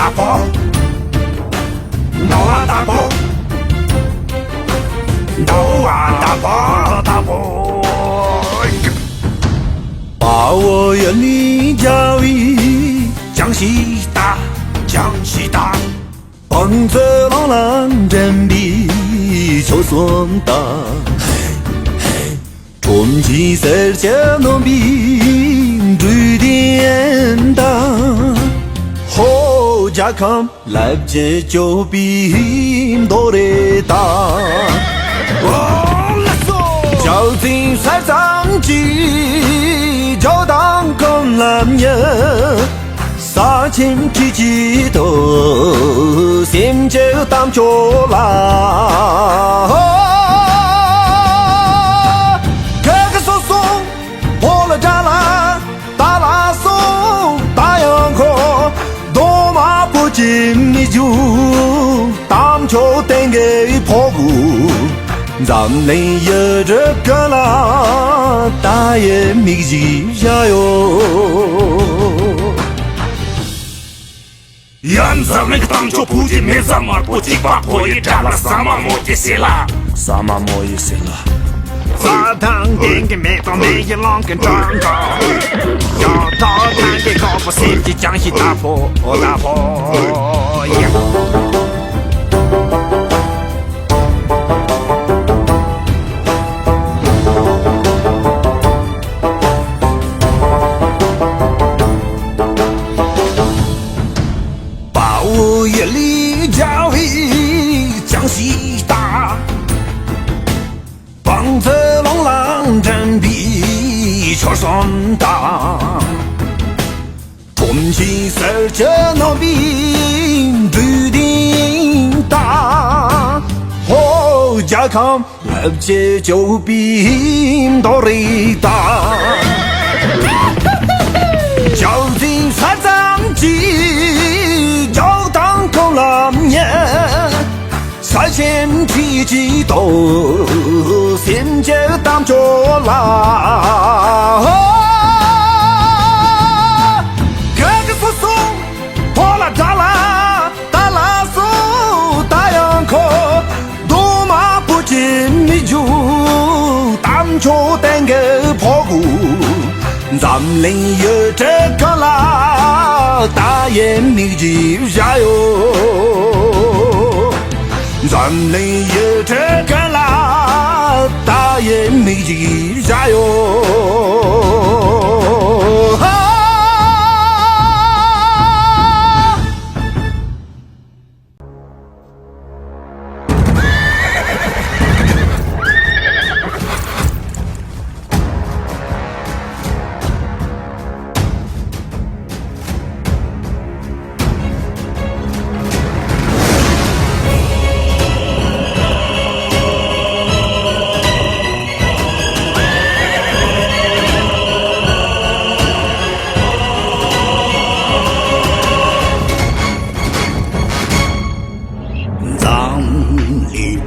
大炮，闹啊大炮，闹啊大炮，大炮。把我眼里教育江西大，江西大，帮着老狼真比就算大。重庆世界农民最典当，好家康来不及就比多得大。交警山上去，就当空男人，杀青脾气多，先就当脚拉。破了栅栏，打拉松，打烊后，多马不进你就当球等给破鼓，咱们有这个啦，大爷米记加油！俺咱们个当球不进没咱们不进把破一炸了，啥嘛没意思了，啥嘛没意思了。茶汤点个面包，没一啷个长高。要早餐的高不先去江西大坡，大坡呀。把我眼里教育江西大。帮着龙狼真比球算大，重庆世界农民注定大，好家康来不及就比多得大。交警山上去，就当空男人。山前脾气多，先就当脚拉。哥哥叔叔破了栅栏，打拉手，打烊口，多马不进你就当脚等个破鼓，咱们有这个啦，大爷你就加油！咱们有这个啦，大爷你就加油！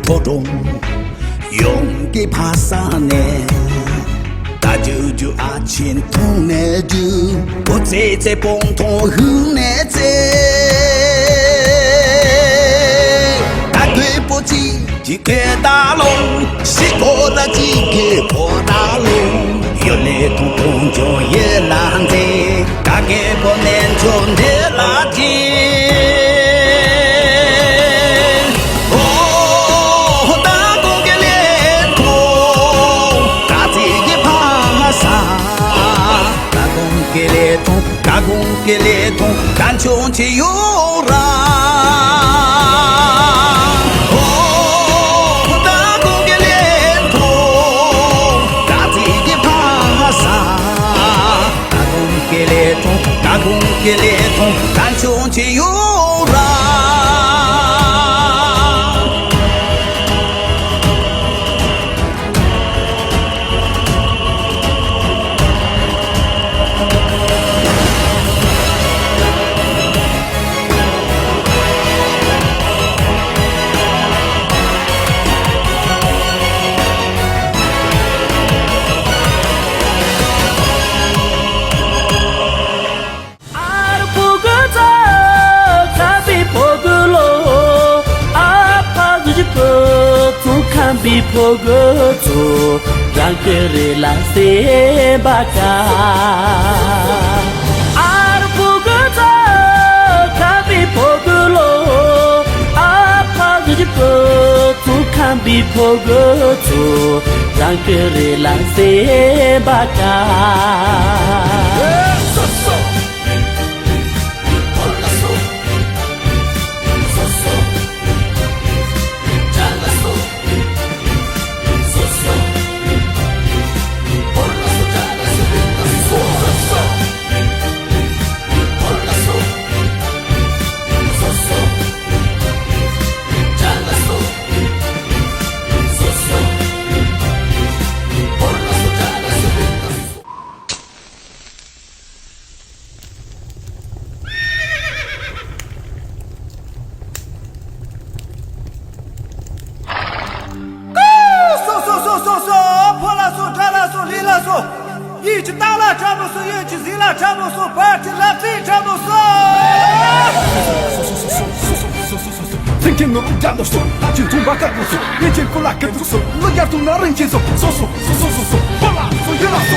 活动用给爬山呢，大舅舅阿钱痛呢就不在蹦痛后呢在，大队不急几个大龙，西坡的几个破大龙，有来痛痛就也难在，大概不能就难拉近。打工给列通，干穷且有让。哦，打工给列通，打自己爬山。打工给列通，打工给列通，干穷且有让。pogoto rankere la se baka ar pogoto kambi pogolo apagdi tu kambi pogoto rankere la se baka一起打了差不多，一起洗了差不多，白起来最差不多。Thinking of Jando so, touching to back up so, reaching for like a so, look at to nothing so, hola, so you know, so.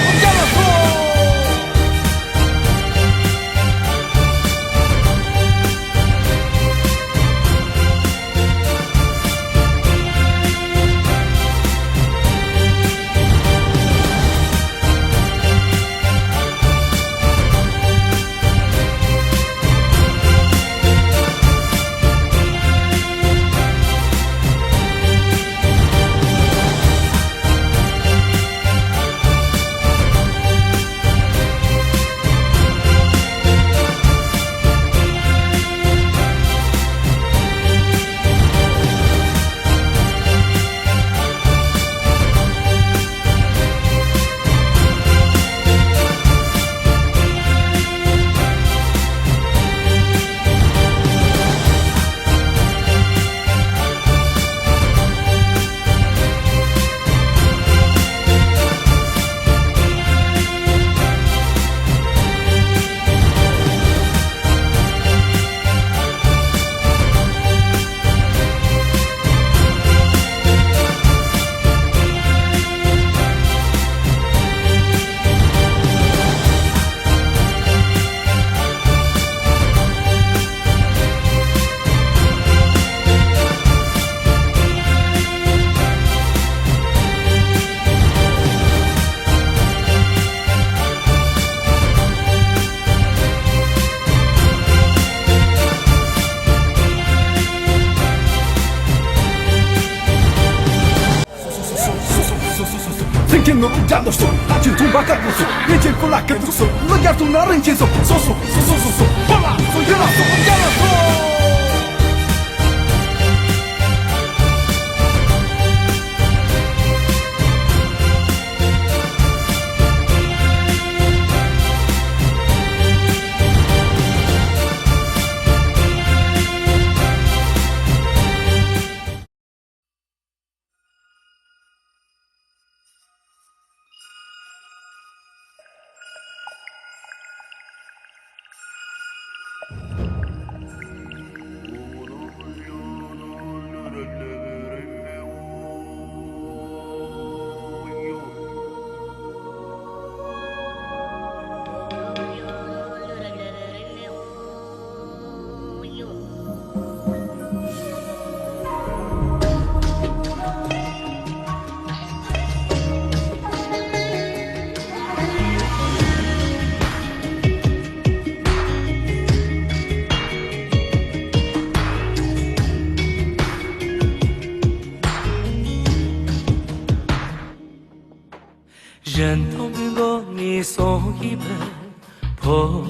Thinking of Jando so, touching to back up so, reaching for like a so, look at to nothing so, hola, so you know, so.人头明个你送一盆破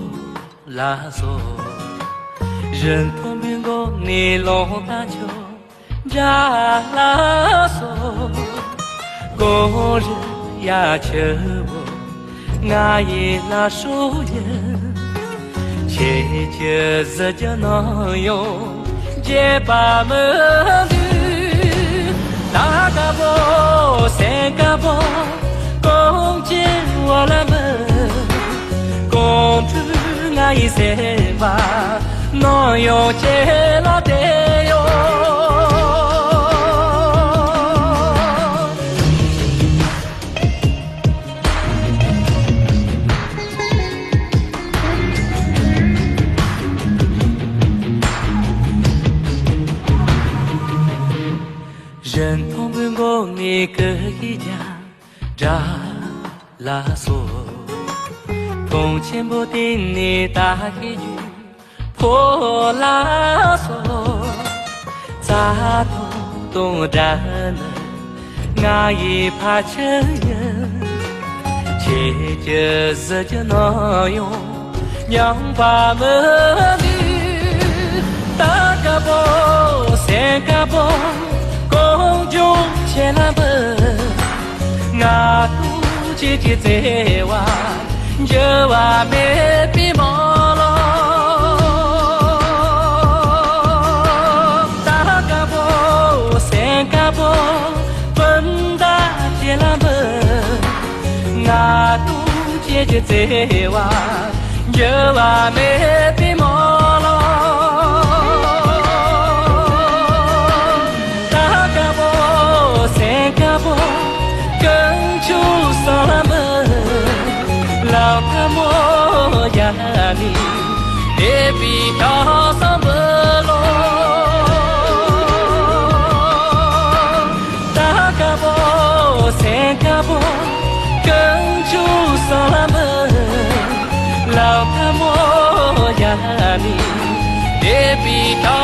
拉索，人头明个你弄大球扎拉索，工人呀求我，俺也那手人，切切自己能用，结把门的，大个波三个波。公鸡我了们，公主我一生吧，能用钱老得哟。过你个一家扎拉索，从前不听你打一句破拉索，咋都站了，俺也怕承认，且就是就那样，娘把门里打个包，三个包。公主前来奔，俺都姐姐在玩，就话没比毛了。大个包，三个包，分大前来奔，俺都姐姐在玩，就话没比毛了。上了门，老他莫呀你，别比跳上门喽。大个包，三个包，跟住上了门，老他莫呀你，别比跳。